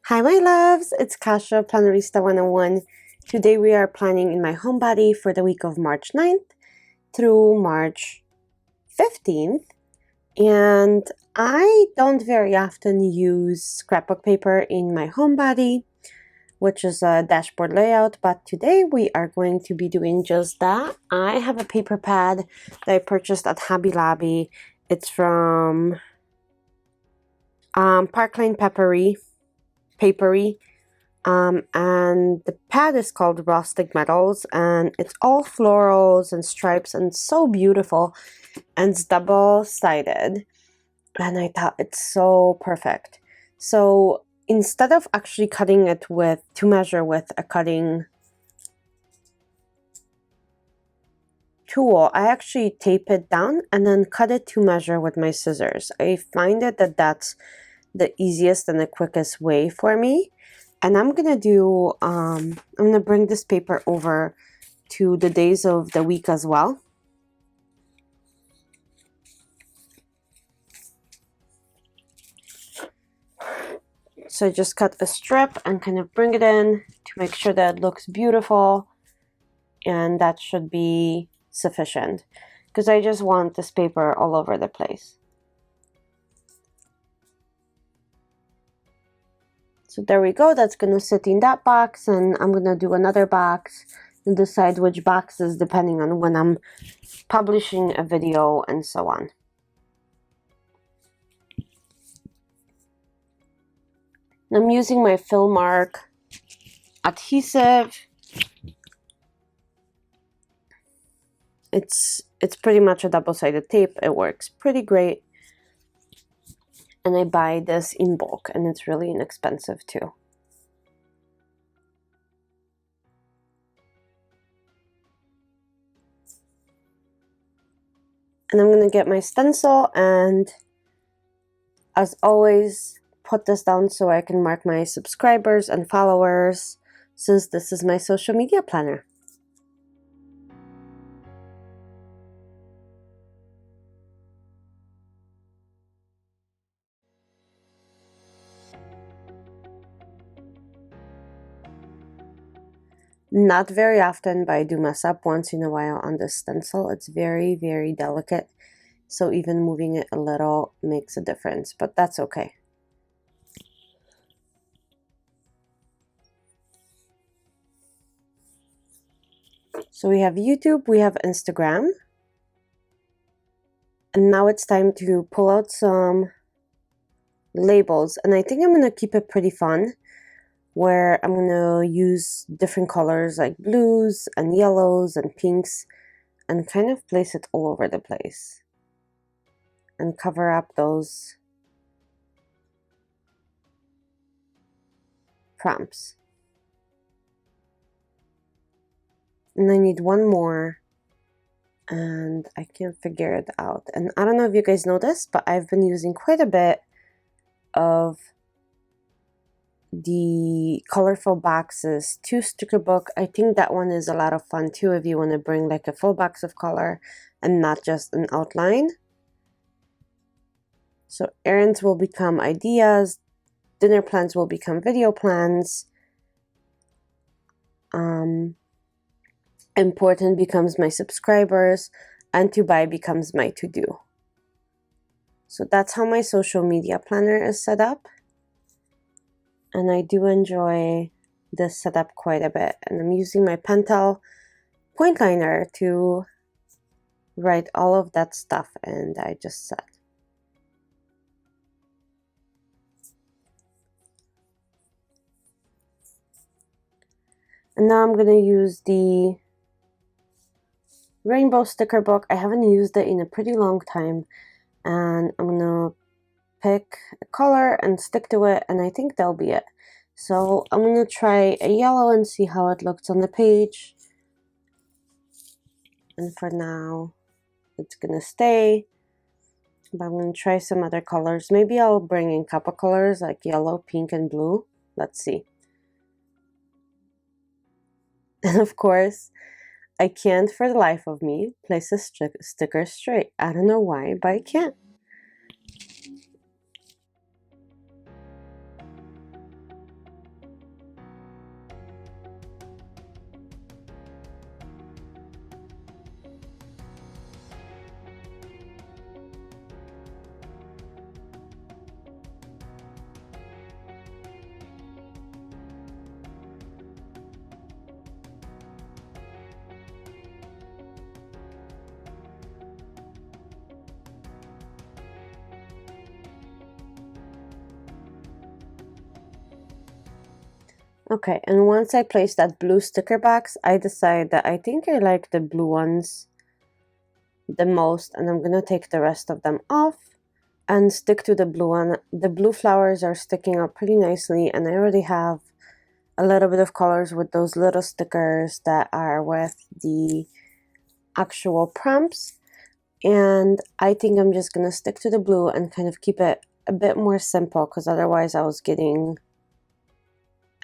Hi my loves, it's Kasha, Plannerista 101. Today we are planning in my homebody for the week of March 9th through March 15th. And I don't very often use scrapbook paper in my homebody, which is a dashboard layout, but today we are going to be doing just that. I have a paper pad that I purchased at Hobby Lobby. It's from Park Lane Papery. And the pad is called Rustic Metals, and it's all florals and stripes and so beautiful, and it's double-sided, and I thought it's so perfect. So instead of actually cutting it to measure with a cutting tool, I actually tape it down and then cut it to measure with my scissors. I find that's the easiest and the quickest way for me. And I'm gonna bring this paper over to the days of the week as well. So I just cut a strip and kind of bring it in to make sure that it looks beautiful, and that should be sufficient because I just want this paper all over the place. So there we go, that's gonna sit in that box, and I'm gonna do another box and decide which boxes depending on when I'm publishing a video and so on. I'm using my Fillmark adhesive. It's pretty much a double-sided tape. It works pretty great. And I buy this in bulk, and it's really inexpensive too. And I'm gonna get my stencil, and as always, put this down so I can mark my subscribers and followers, since this is my social media planner. Not very often, but I do mess up once in a while on this stencil. It's very, very delicate, so even moving it a little makes a difference, but that's okay. So we have YouTube, we have Instagram, and now it's time to pull out some labels, and I think I'm gonna keep it pretty fun, where I'm gonna use different colors like blues and yellows and pinks and kind of place it all over the place and cover up those prompts. And I need one more, and I can't figure it out. And I don't know if you guys know this, but I've been using quite a bit of the colorful boxes to sticker book. I think that one is a lot of fun too if you want to bring like a full box of color and not just an outline. So errands will become ideas, dinner plans will become video plans, important becomes my subscribers, and to buy becomes my to-do. So that's how my social media planner is set up. And I do enjoy this setup quite a bit. And I'm using my Pentel point liner to write all of that stuff, and I just said. And now I'm going to use the rainbow sticker book. I haven't used it in a pretty long time, and I'm going to pick a color and stick to it, and I think that'll be it. So I'm going to try a yellow and see how it looks on the page. And for now, it's going to stay. But I'm going to try some other colors. Maybe I'll bring in a couple colors like yellow, pink, and blue. Let's see. And of course, I can't for the life of me place a sticker straight. I don't know why, but I can't. Okay, and once I place that blue sticker box, I decide that I think I like the blue ones the most, and I'm gonna take the rest of them off and stick to the blue one. The blue flowers are sticking up pretty nicely, and I already have a little bit of colors with those little stickers that are with the actual prompts. And I think I'm just gonna stick to the blue and kind of keep it a bit more simple, because otherwise I was getting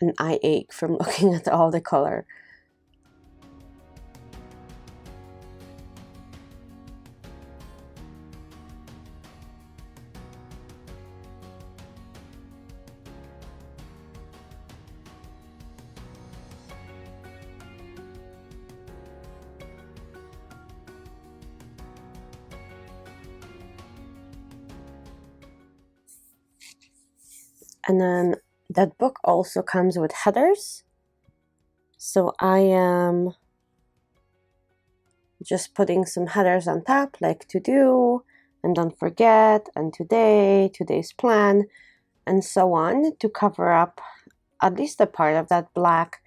an eye ache from looking at all the color. And then that book also comes with headers. So I am just putting some headers on top, like to do, and don't forget, and today, today's plan, and so on, to cover up at least a part of that black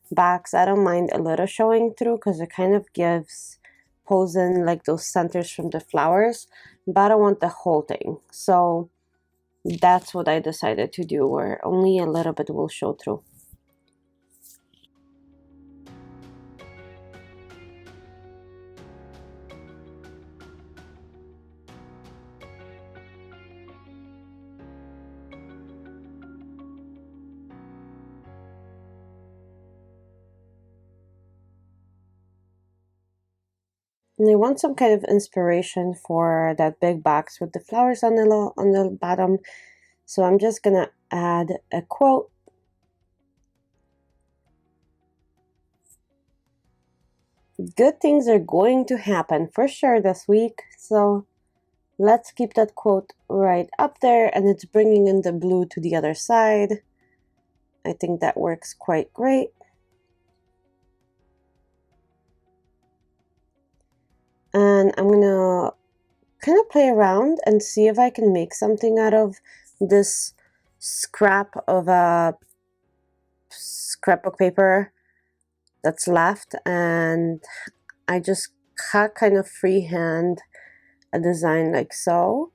box. I don't mind a little showing through because it kind of gives posing like those centers from the flowers, but I don't want the whole thing. So that's what I decided to do, where only a little bit will show through. And I want some kind of inspiration for that big box with the flowers on the bottom. So I'm just gonna add a quote. Good things are going to happen for sure this week. So let's keep that quote right up there, and it's bringing in the blue to the other side. I think that works quite great. And I'm gonna kind of play around and see if I can make something out of this scrap of a scrapbook paper that's left, and I just cut kind of freehand a design like so,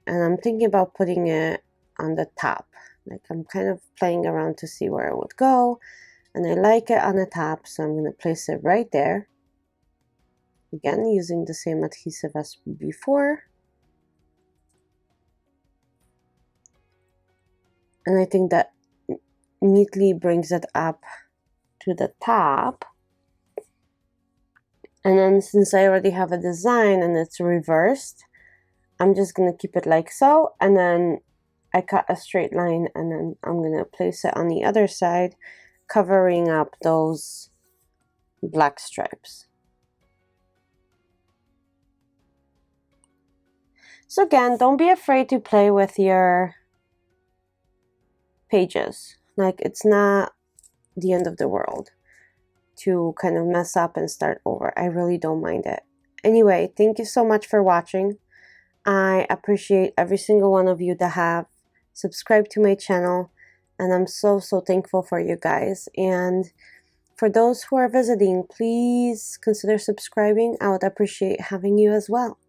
and I'm thinking about putting it on the top. Like I'm kind of playing around to see where it would go, and I like it on the top, so I'm going to place it right there. Again, using the same adhesive as before. And I think that neatly brings it up to the top. And then since I already have a design and it's reversed, I'm just going to keep it like so. And then I cut a straight line, and then I'm going to place it on the other side, covering up those black stripes. So again, don't be afraid to play with your pages. Like, it's not the end of the world to kind of mess up and start over. I really don't mind it. Anyway, thank you so much for watching. I appreciate every single one of you that have subscribed to my channel, and I'm so thankful for you guys. And for those who are visiting, please consider subscribing. I would appreciate having you as well.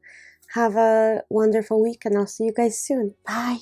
Have a wonderful week, and I'll see you guys soon. Bye.